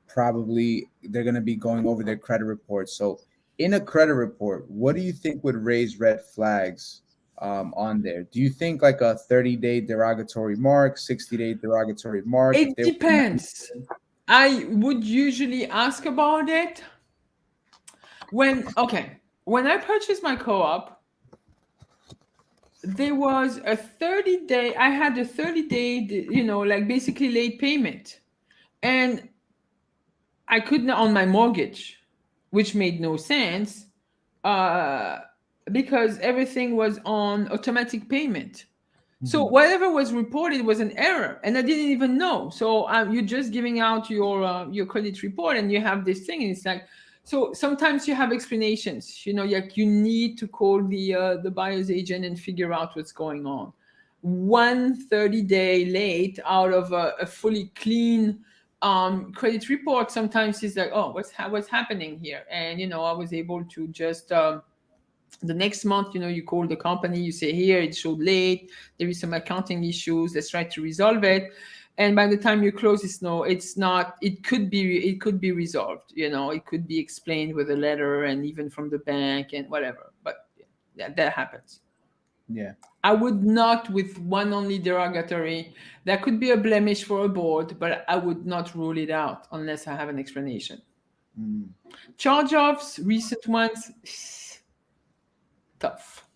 probably they're going to be going over their credit report. So in a credit report, what do you think would raise red flags on there? Do you think like a 30-day derogatory mark, 60-day derogatory mark? It depends. I would usually ask about it. when I purchased my co-op, there was a 30-day. I had a 30-day, like basically late payment, and I couldn't on my mortgage, which made no sense, uh, because everything was on automatic payment. So Mhm. whatever was reported was an error, and I didn't even know. So you're just giving out your credit report, and you have this thing, and it's like, so sometimes you have explanations. Like you need to call the buyer's agent and figure out what's going on. One 30-day late out of a fully clean credit report sometimes is like, oh, what's happening here? And I was able to just the next month, you call the company, you say, here, it showed late, there is some accounting issues, let's try to resolve it. And by the time you close, it's not, it could be resolved, it could be explained with a letter and even from the bank and whatever. But yeah, that happens. Yeah. I would not with one only derogatory. That could be a blemish for a board, but I would not rule it out unless I have an explanation. Mm. Charge-offs, recent ones, tough.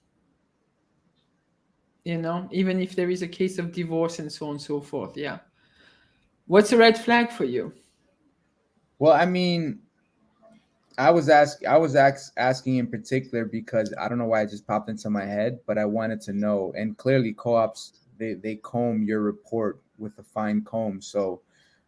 Even if there is a case of divorce and so on and so forth. Yeah. What's a red flag for you? Well, I mean, asking in particular because I don't know why it just popped into my head, but I wanted to know. And clearly, co-ops they comb your report with a fine comb. So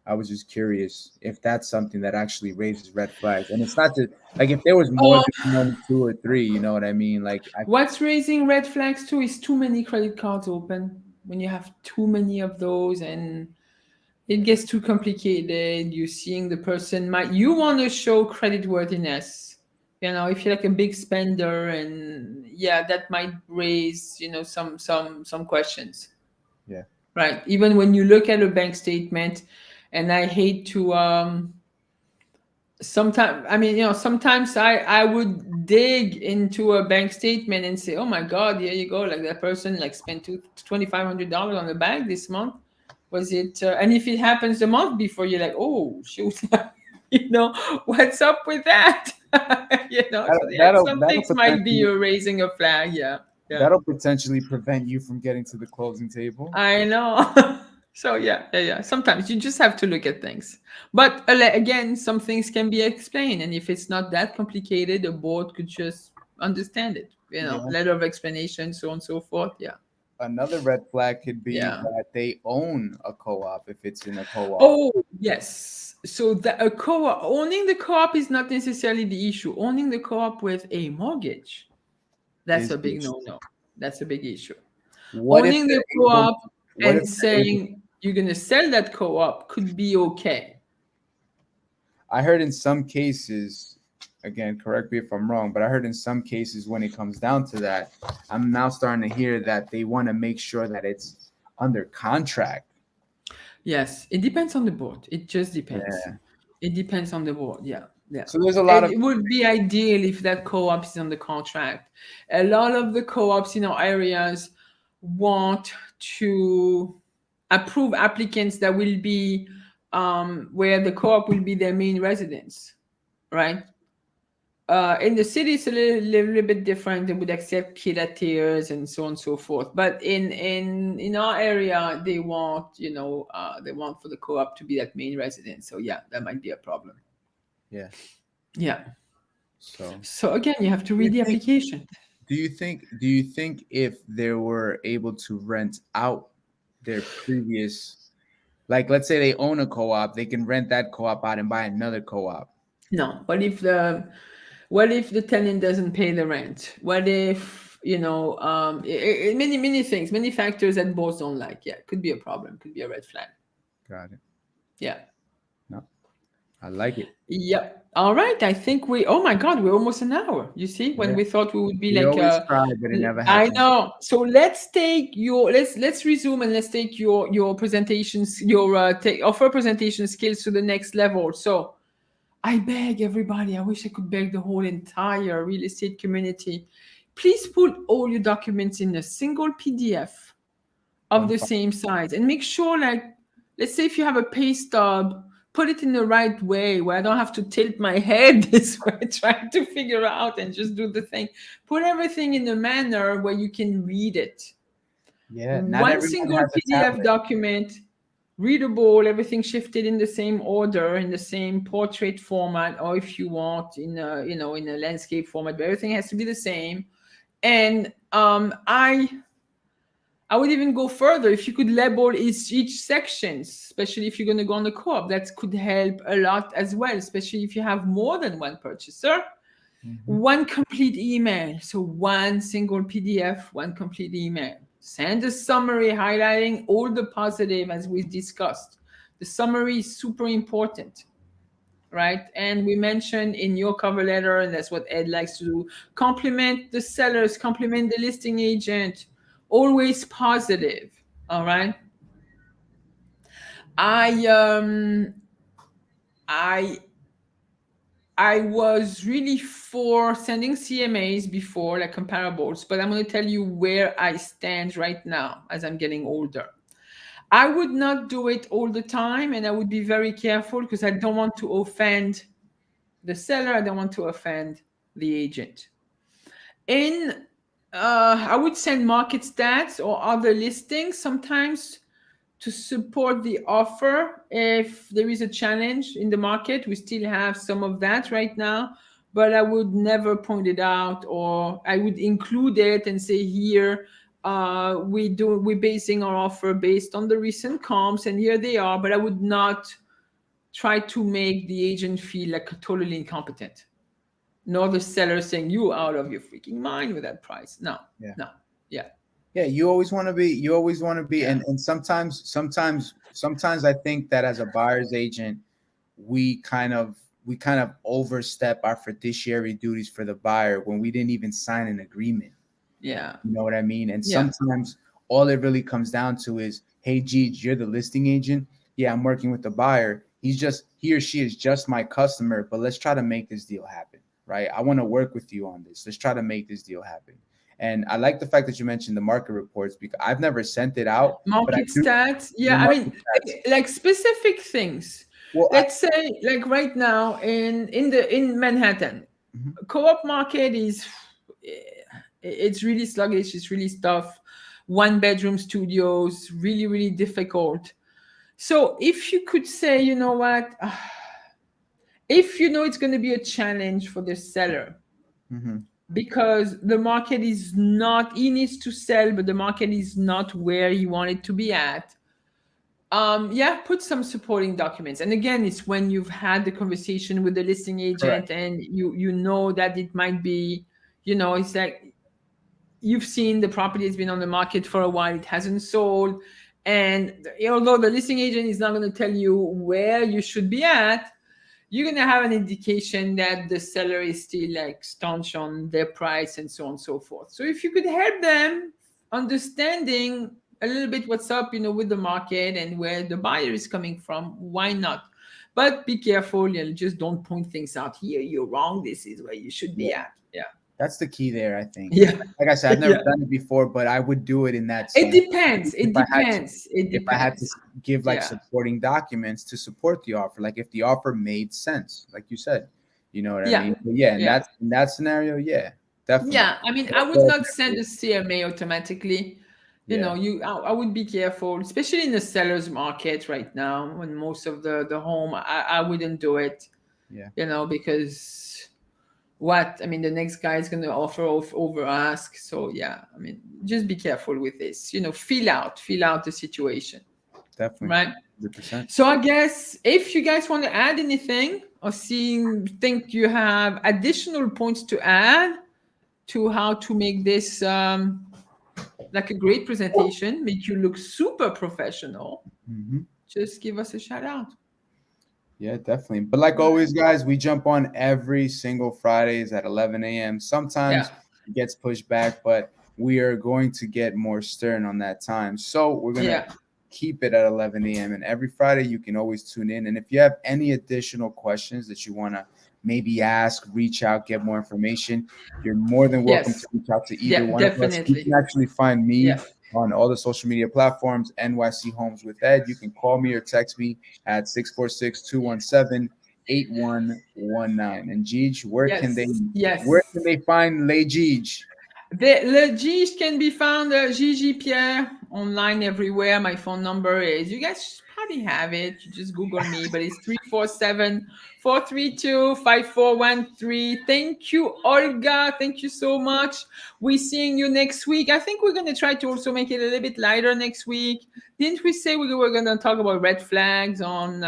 I was just curious if that's something that actually raises red flags. And it's not just like if there was more Oh, than one, two, or three. You know what I mean? Like, what's raising red flags too is too many credit cards open. When you have too many of those and it gets too complicated, you're seeing the person you want to show credit worthiness. If you're like a big spender, and yeah, that might raise, some questions. yeah, Right. Even when you look at a bank statement, and I hate to sometimes, sometimes I would dig into a bank statement and say, oh my God, here you go, like that person like spent $2,500 on a bag this month. Was it and if it happens the month before, you're like, oh shoot, what's up with that? So yeah, some that'll things might be potentially raising a flag. Yeah. Yeah, that'll potentially prevent you from getting to the closing table. I know. So yeah. Sometimes you just have to look at things. But again, some things can be explained, and if it's not that complicated, a board could just understand it. Yeah. Letter of explanation, so on and so forth. Yeah, Another red flag could be yeah. that they own a co-op if it's in a co-op. Oh yes. So a co-op, owning the co-op is not necessarily the issue. Owning the co-op with a mortgage, that's Is a big this no-no. That's a big issue. what if Owning the they're able? co-op What if and they're able? saying you're going to sell that co-op could be okay. I heard in some cases, again, correct me if I'm wrong, but I heard in some cases when it comes down to that, I'm now starting to hear that they want to make sure that it's under contract. Yes, it depends on the board. It just depends. Yeah. It depends on the board. Yeah, yeah. So there's a lot And of it would be ideal if that co-op is on the contract. A lot of the co-ops in our areas want to approve applicants that will be where the co-op will be their main residence, right? In the city, it's a little bit different. They would accept pied-à-terres and so on and so forth. But in our area, they want they want for the co-op to be that main residence. So yeah, that might be a problem. yeah. Yeah. So So again, you have to do you read the think application. do you think if they were able to rent out their previous, like let's say they own a co-op, they can rent that co-op out and buy another co-op? No. What if the tenant doesn't pay the rent? What if many things, many factors that boards don't like? Yeah, could be a problem. Could be a red flag. Got it. Yeah. No, I like it. Yep. All right. I think oh my God, we're almost an hour. You see, when Yeah. we thought we would be We like, always try, but it never I happens. know. So let's resume and let's take your presentations, offer presentation skills to the next level. So I beg everybody, I wish I could beg the whole entire real estate community. Please put all your documents in a single PDF of One the fi- same size, and make sure, like, let's say if you have a pay stub put it in the right way where I don't have to tilt my head this way trying to figure out and just do the thing. Put everything in a manner where you can read it. Yeah, not One everyone single has a PDF tablet. document, readable, everything shifted in the same order, in the same portrait format, or if you want in a, you know, in a landscape format, but everything has to be the same. And I would even go further. If you could label each section, especially if you're going to go on the co-op, that could help a lot as well, especially if you have more than one purchaser. Mhm. One complete email. So one single PDF, one complete email. Send a summary highlighting all the positive as we discussed. The summary is super important, right? And we mentioned in your cover letter, and that's what Ed likes to do, compliment the sellers, compliment the listing agent, always positive. All right. I I I was really for sending CMAs before, like comparables, but I'm going to tell you where I stand right now as I'm getting older. I would not do it all the time, and I would be very careful because I don't want to offend the seller. I don't want to offend the agent. In I would send market stats or other listings sometimes to support the offer if there is a challenge in the market. We still have some of that right now, but I would never point it out, or I would include it and say here we're basing our offer based on the recent comps, and here they are. But I would not try to make the agent feel like totally incompetent, nor the seller saying you out of your freaking mind with that price. No, Yeah. no, yeah, Yeah, you always want to be, yeah, and sometimes I think that as a buyer's agent, we kind of overstep our fiduciary duties for the buyer when we didn't even sign an agreement. yeah, You know what I mean? And yeah, sometimes all it really comes down to is, hey, Gigi, you're the listing agent. Yeah, I'm working with the buyer. He or she is just my customer, but let's try to make this deal happen, right? I want to work with you on this. Let's try to make this deal happen. And I like the fact that you mentioned the market reports because I've never sent it out, but I market do stats. the Yeah, I market mean, stats. like specific things. Well, Let's say, like right now in Manhattan, mhm, co-op market is it's really sluggish. It's really tough. One bedroom studios, really really difficult. So if you could say, you know what, if you know it's going to be a challenge for the seller mhm, because the market is not, he needs to sell, but the market is not where he wanted to be at. Yeah, put some supporting documents. And again, it's when you've had the conversation with the listing correct. agent and you know that it might be, you know, it's like you've seen the property has been on the market for a while, it hasn't sold. And although the listing agent is not going to tell you where you should be at, you're going to have an indication that the seller is still like staunch on their price and so on and so forth. So if you could help them understanding a little bit what's up, you know, with the market and where the buyer is coming from, why not? But be careful, you know, just don't point things out here. You're wrong. This is where you should be Yeah, at. Yeah. that's the key there, I think. And Yeah. like I said, I've never Yeah. done it before, but I would do it in that It sense. depends. It If I had to, depends. It if I had to depends. give like Yeah. supporting documents to support the offer, like if the offer made sense, like you said, you know what I Yeah. mean? But yeah, Yeah. in that scenario, yeah, definitely. Yeah, I mean, I would Well, not send a CMA automatically. You yeah, know, I would be careful, especially in the seller's market right now, when most of the home, I wouldn't do it. yeah, You know, because what I mean, the next guy is going to offer over ask. So yeah, I mean, just be careful with this. You know, feel out the situation, definitely, right? 100%. So I guess if you guys want to add anything or think you have additional points to add to how to make this like a great presentation, make you look super professional, Hmm. just give us a shout out. Yeah, definitely. But like All right. always, guys, we jump on every single Fridays at 11 a.m. Yeah. Sometimes it gets pushed back, but we are going to get more stern on that time. So we're going to Yeah. keep it at 11 a.m. And every Friday, you can always tune in. And if you have any additional questions that you want to maybe ask, reach out, get more information, you're more than welcome to Yes. reach out to either Yeah, one of us. You can definitely. actually find me Yeah. on all the social media platforms, NYC Homes with Ed. You can call me or text me at 646-217-8119. And Jeej, Yes. where Yes. can they find Le Jeej? Le Gige can be found, Gigi Pierre, online everywhere. My phone number is, you guys probably have it. You just Google me, but it's 347-432-5413. Thank you, Olga. Thank you so much. We're seeing you next week. I think we're going to try to also make it a little bit lighter next week. Didn't we say we were going to talk about red flags on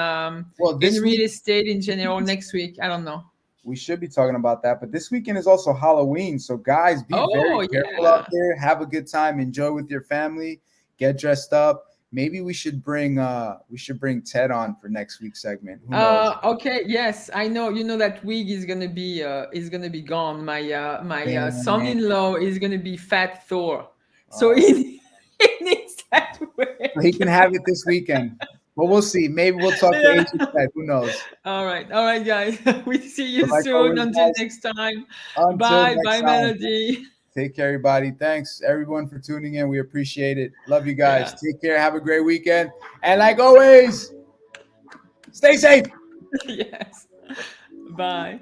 Well, in this real week estate in general next week? I don't know. we should be talking about that. But this weekend is also Halloween. So guys, be very Oh, careful out yeah. there. Have a good time. Enjoy with your family. Get dressed up. Maybe we should bring Ted on for next week's segment. Who knows? Okay, yes, I know. You know that wig is gonna be gone. My Man, son-in-law is gonna be Fat Thor, so uh, he needs that he wig. can have it this weekend. But we'll see. Maybe we'll talk to Yeah. Asian Ted. Who knows? All right, guys. We see you But like soon. always, Until guys, next time. until Bye, next bye, time, Melody. take care, everybody. Thanks everyone for tuning in. We appreciate it. Love you guys. Yeah. Take care. Have a great weekend. And like always, stay safe. Yes. Bye.